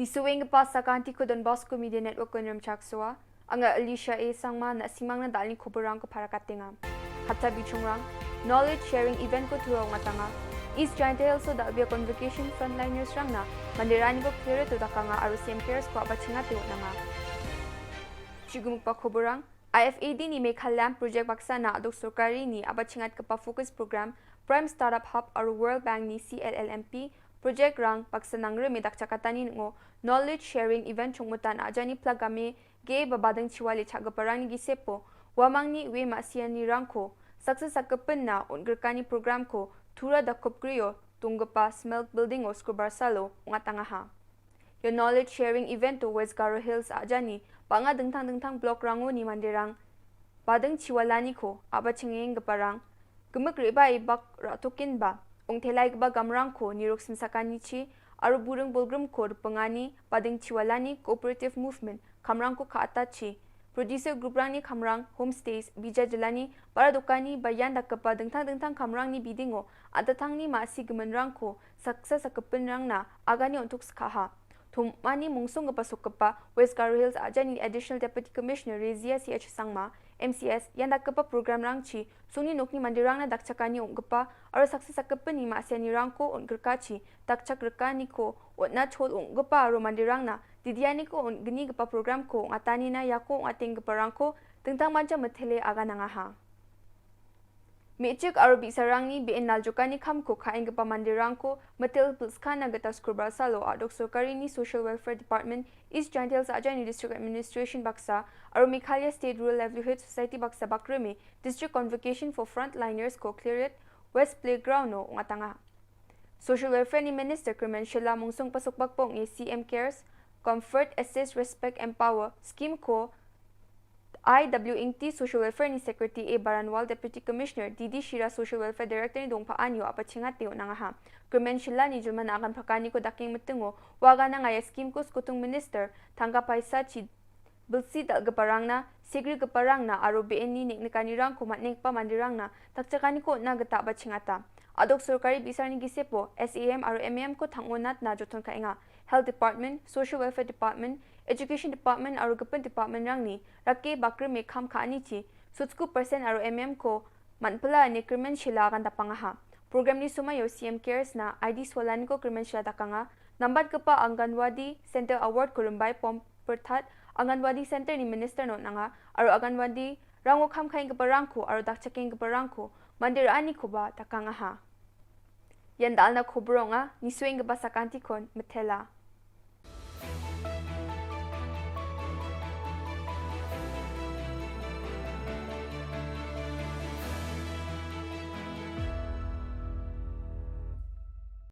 Nisuwing pa sa kanti ko Don Bosco Media Network ko nram chaksua, anga Alicia A sangma na simang na dalin Koborrang ko para katinga. Hatta bichungrang, knowledge sharing event ko turo ngatanga. East Giant Hill so da be convocation frontliners rang na, mandirani ko clear to dakanga RCM cares ko abachinga tiwo nama. Chigumuk pa Koborrang, IFAD ni Meghalaya project baksa na adok sorkari ni abachingat ka pa focus program Prime Startup Hub or World Bank ni CLLMP project rang paksanang remi dakchakatani ngo knowledge sharing event chungmutan ajani plagame ge babadang chiwali chagaparang ni gisepo wamang ni we masiani rangko success akapen na unggerkani program ko tura da kopgrio tunggapa smelt building o skubarsalo ungatangaha yo knowledge sharing event to West Garo Hills ajani panga dengtang block rango ni mandirang badang chiwalani ko abachingeng gaparang gumagriba ibak ratokin ba ong thelai ba gamrang ko niroksin sakani chi aru burung bulgrum ko pangani pading chiwalani cooperative movement kamrang ko khata chi producer group rang ni kamrang homestays bija jalani para dokani bayan dakapa dengtang kamrang ni bidingo adatang ni masi gemenrang ko success akapen rang na agani untuk skha thumani mungsung pasok pa West Garo Hills ajani additional deputy commissioner Rezia CH Sangma MCS yang dakapa program rangchi suni nokni mandirang na dakchakani ongpa aro success akapani ma asiani rangko onggerkachi dakchak rekani ko otna chol ongpa aro mandirang na didiani ko ongni gapa program ko ngatani na yako ngateng gapa rangko tentang manca methele aga nangaha Mechik aro bisarang ni BN Naljokani kamko kain gapa mandirang ko metel pilskana gata skubra salo adok sorkari ni Social Welfare Department East Giant Hills ajani District Administration baksa aro Meghalaya State Rural Livelihood Society baksa bakremi District Convocation for Frontliners ko cleared West Playground no ngatanga Social Welfare ni Minister Shillong mungsong pasok bakpong ni CM Cares Comfort Assist Respect Empower scheme ko IWNT Social Welfare ni Secretary A. Baranwal Deputy Commissioner Didi Shira Social Welfare Director ni Dongpa Anyo apachingat tiyo nangaha. Shillong ni Julman akan pakani ko daking metengo waga na ngaya scheme ko skutung minister tangga paisa chi bilsi dal gaparang na sigri gaparang na aro BN ni niknikani rang ko matnik pa mandirang na takchakani ko na gata apachingata. Adok sorkari bisar ni gisepo SAM aro MEM ko tangonat na joton kainga. Health Department, Social Welfare Department, Education Department aro gapan department rang ni rakke bakre me kham khani chi sutsku percent aro MM ko manpala ni krimen shila kan tapangaha program ni sumayo CM Cares na ID swalan ko krimen shila takanga nambat ka pa Anganwadi Center Award kurumbai pom perthat Anganwadi Center ni minister no nanga aro Anganwadi rango kham khain ka parangko aro dakchaking ka parangko mandir ani ko ba takangaha yan dal na Koborrang ni suing ba sa kanti kon metela